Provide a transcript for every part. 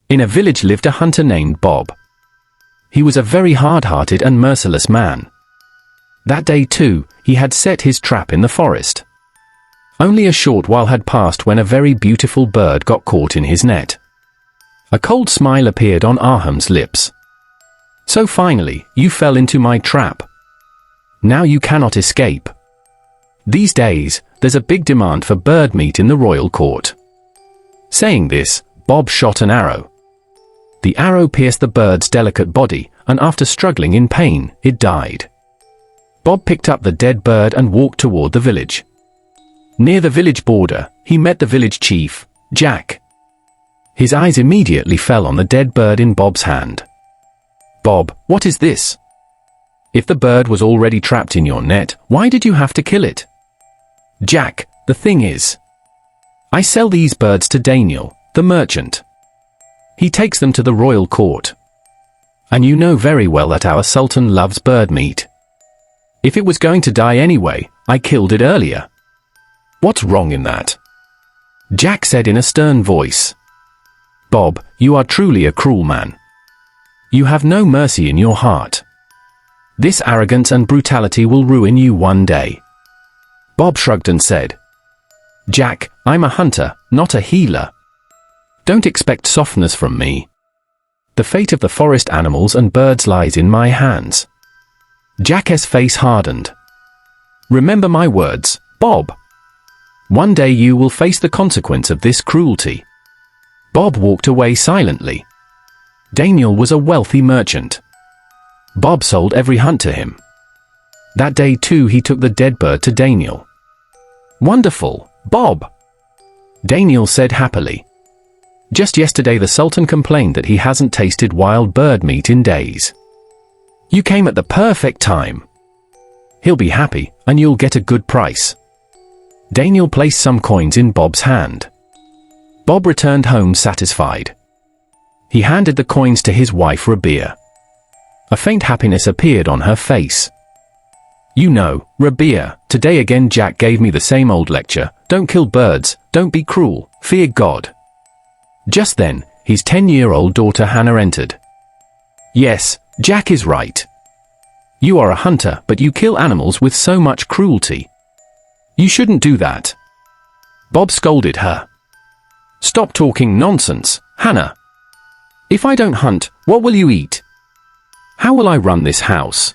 In a village lived a hunter named Bob. He was a very hard-hearted and merciless man. That day too, he had set his trap in the forest. Only a short while had passed when a very beautiful bird got caught in his net. A cold smile appeared on Aham's lips. So finally, you fell into my trap. Now you cannot escape. These days, there's a big demand for bird meat in the royal court. Saying this, Bob shot an arrow. The arrow pierced the bird's delicate body, and after struggling in pain, it died. Bob picked up the dead bird and walked toward the village. Near the village border, he met the village chief, Jack. His eyes immediately fell on the dead bird in Bob's hand. "Bob, what is this? If the bird was already trapped in your net, why did you have to kill it?" "Jack, the thing is, I sell these birds to Daniel, the merchant. He takes them to the royal court. And you know very well that our sultan loves bird meat. If it was going to die anyway, I killed it earlier. What's wrong in that?" Jack said in a stern voice. "Bob, you are truly a cruel man. You have no mercy in your heart. This arrogance and brutality will ruin you one day." Bob shrugged and said, "Jack, I'm a hunter, not a healer. Don't expect softness from me. The fate of the forest animals and birds lies in my hands." Jack's face hardened. "Remember my words, Bob. One day you will face the consequence of this cruelty." Bob walked away silently. Daniel was a wealthy merchant. Bob sold every hunt to him. That day too he took the dead bird to Daniel. "Wonderful, Bob," Daniel said happily. "Just yesterday the Sultan complained that he hasn't tasted wild bird meat in days. You came at the perfect time. He'll be happy, and you'll get a good price." Daniel placed some coins in Bob's hand. Bob returned home satisfied. He handed the coins to his wife Rabia. A faint happiness appeared on her face. "You know, Rabia, today again Jack gave me the same old lecture, don't kill birds, don't be cruel, fear God." Just then, his 10-year-old daughter Hannah entered. "Yes, Jack is right. You are a hunter, but you kill animals with so much cruelty. You shouldn't do that." Bob scolded her. "Stop talking nonsense, Hannah. If I don't hunt, what will you eat? How will I run this house?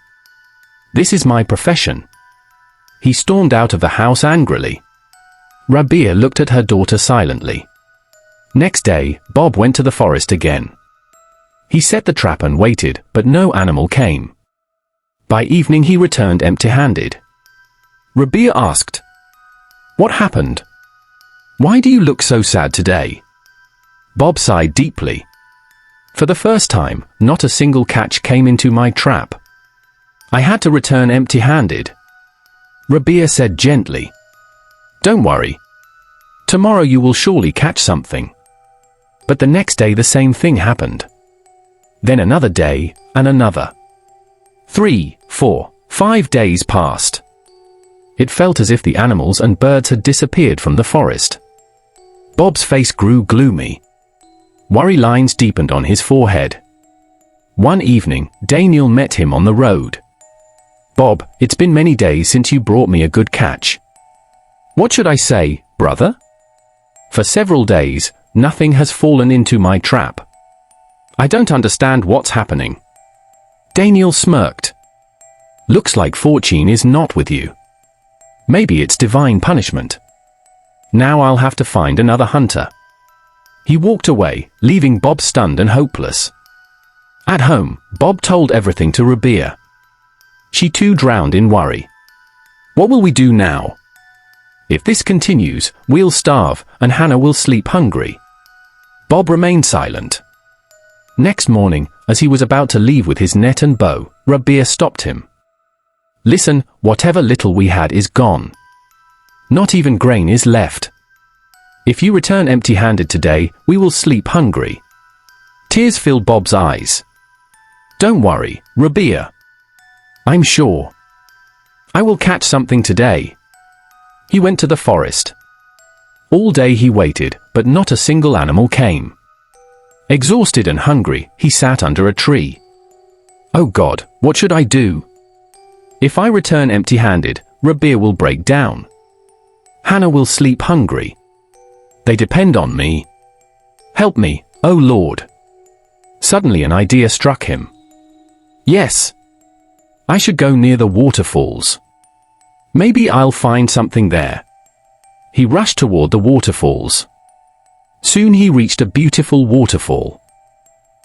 This is my profession." He stormed out of the house angrily. Rabia looked at her daughter silently. Next day, Bob went to the forest again. He set the trap and waited, but no animal came. By evening he returned empty-handed. Rabia asked, "What happened? Why do you look so sad today?" Bob sighed deeply. "For the first time, not a single catch came into my trap. I had to return empty-handed." Rabia said gently, "Don't worry. Tomorrow you will surely catch something." But the next day the same thing happened. Then another day, and another. 3, 4, 5 days passed. It felt as if the animals and birds had disappeared from the forest. Bob's face grew gloomy. Worry lines deepened on his forehead. One evening, Daniel met him on the road. "Bob, it's been many days since you brought me a good catch." "What should I say, brother? For several days, nothing has fallen into my trap. I don't understand what's happening." Daniel smirked. "Looks like fortune is not with you. Maybe it's divine punishment. Now I'll have to find another hunter." He walked away, leaving Bob stunned and hopeless. At home, Bob told everything to Rabia. She too drowned in worry. "What will we do now? If this continues, we'll starve, and Hannah will sleep hungry." Bob remained silent. Next morning, as he was about to leave with his net and bow, Rabia stopped him. "Listen, whatever little we had is gone. Not even grain is left. If you return empty-handed today, we will sleep hungry." Tears filled Bob's eyes. "Don't worry, Rabia. I'm sure I will catch something today." He went to the forest. All day he waited, but not a single animal came. Exhausted and hungry, he sat under a tree. Oh God, what should I do? If I return empty-handed, Rabia will break down. Hannah will sleep hungry. They depend on me. Help me, oh Lord. Suddenly an idea struck him. Yes. I should go near the waterfalls. Maybe I'll find something there. He rushed toward the waterfalls. Soon he reached a beautiful waterfall.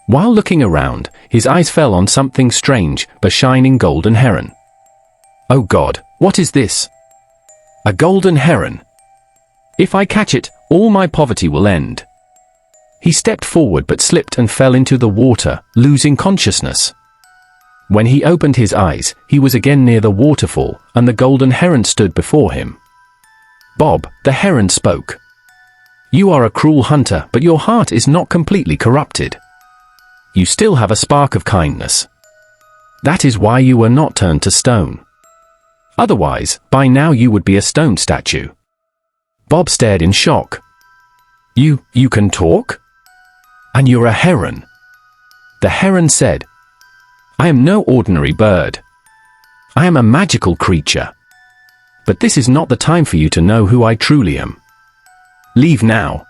While looking around, his eyes fell on something strange, a shining golden heron. Oh God, what is this? A golden heron. If I catch it, all my poverty will end. He stepped forward but slipped and fell into the water, losing consciousness. When he opened his eyes, he was again near the waterfall, and the golden heron stood before him. Bob, the heron spoke. You are a cruel hunter, but your heart is not completely corrupted. You still have a spark of kindness. That is why you were not turned to stone. Otherwise, by now you would be a stone statue. Bob stared in shock. You can talk? And you're a heron? The heron said, I am no ordinary bird. I am a magical creature. But this is not the time for you to know who I truly am. Leave now.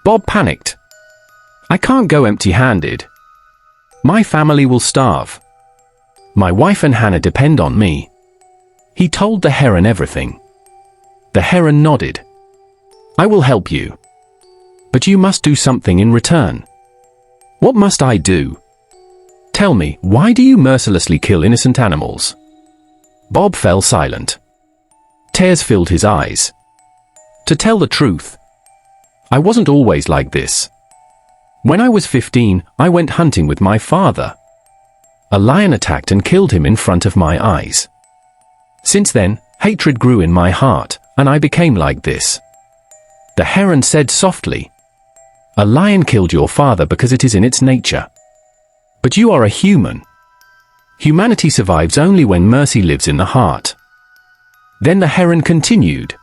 Bob panicked. I can't go empty-handed. My family will starve. My wife and Hannah depend on me. He told the heron everything. The heron nodded. I will help you. But you must do something in return. What must I do? Tell me, why do you mercilessly kill innocent animals? Bob fell silent. Tears filled his eyes. To tell the truth, I wasn't always like this. When I was 15, I went hunting with my father. A lion attacked and killed him in front of my eyes. Since then, hatred grew in my heart, and I became like this. The heron said softly, a lion killed your father because it is in its nature. But you are a human. Humanity survives only when mercy lives in the heart. Then the heron continued.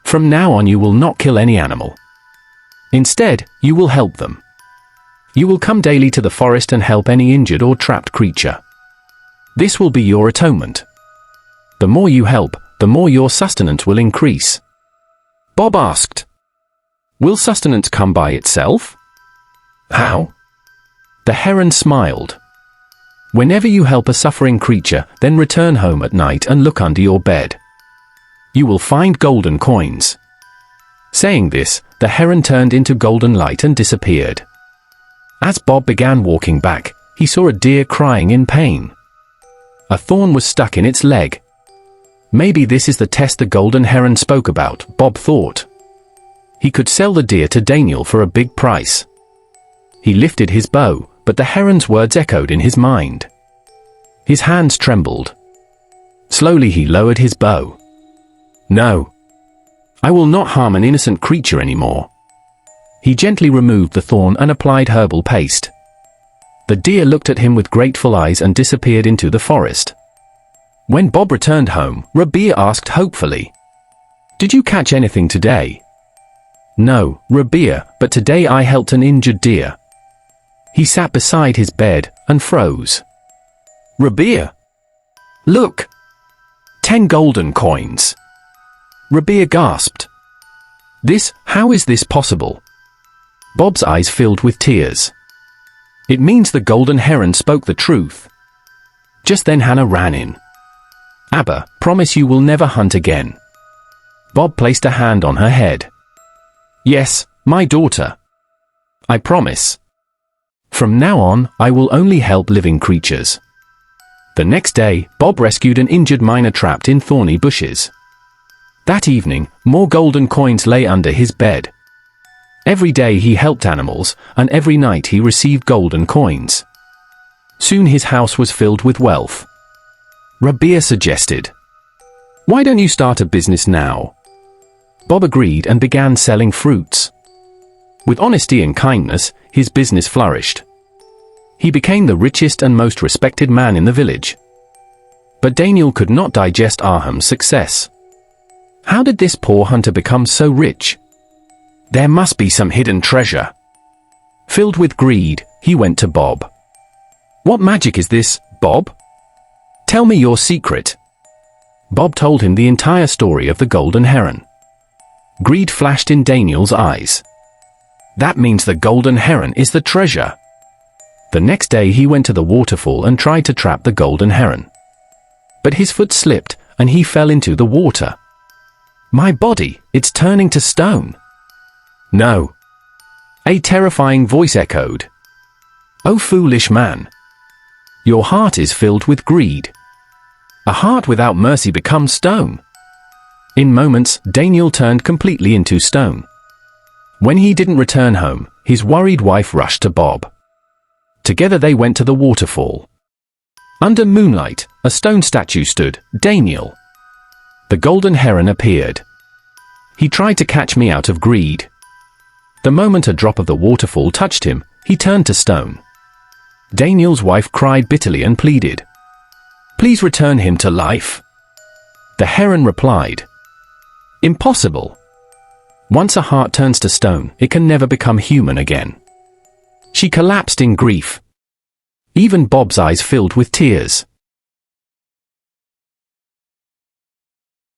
From now on you will not kill any animal. Instead, you will help them. You will come daily to the forest and help any injured or trapped creature. This will be your atonement. The more you help, the more your sustenance will increase. Bob asked, will sustenance come by itself? How? The heron smiled. Whenever you help a suffering creature, then return home at night and look under your bed. You will find golden coins. Saying this, the heron turned into golden light and disappeared. As Bob began walking back, he saw a deer crying in pain. A thorn was stuck in its leg. Maybe this is the test the golden heron spoke about, Bob thought. He could sell the deer to Daniel for a big price. He lifted his bow, but the heron's words echoed in his mind. His hands trembled. Slowly he lowered his bow. No. I will not harm an innocent creature anymore. He gently removed the thorn and applied herbal paste. The deer looked at him with grateful eyes and disappeared into the forest. When Bob returned home, Rabia asked hopefully, did you catch anything today? No, Rabia, but today I helped an injured deer. He sat beside his bed and froze. Rabia! Look! 10 golden coins! Rabia gasped. How is this possible? Bob's eyes filled with tears. It means the golden heron spoke the truth. Just then Hannah ran in. Abba, promise you will never hunt again. Bob placed a hand on her head. Yes, my daughter. I promise. From now on, I will only help living creatures. The next day, Bob rescued an injured miner trapped in thorny bushes. That evening, more golden coins lay under his bed. Every day he helped animals, and every night he received golden coins. Soon his house was filled with wealth. Rabia suggested, why don't you start a business now? Bob agreed and began selling fruits. With honesty and kindness, his business flourished. He became the richest and most respected man in the village. But Daniel could not digest Aham's success. How did this poor hunter become so rich? There must be some hidden treasure. Filled with greed, he went to Bob. "What magic is this, Bob? Tell me your secret." Bob told him the entire story of the golden heron. Greed flashed in Daniel's eyes. "That means the golden heron is the treasure." The next day he went to the waterfall and tried to trap the golden heron. But his foot slipped, and he fell into the water. "My body, it's turning to stone." "No." A terrifying voice echoed. "Oh foolish man. Your heart is filled with greed. A heart without mercy becomes stone." In moments, Daniel turned completely into stone. When he didn't return home, his worried wife rushed to Bob. Together they went to the waterfall. Under moonlight, a stone statue stood, Daniel. The golden heron appeared. "He tried to catch me out of greed." The moment a drop of the waterfall touched him, he turned to stone. Daniel's wife cried bitterly and pleaded, "Please return him to life." The heron replied, "Impossible. Once a heart turns to stone, it can never become human again." She collapsed in grief. Even Bob's eyes filled with tears.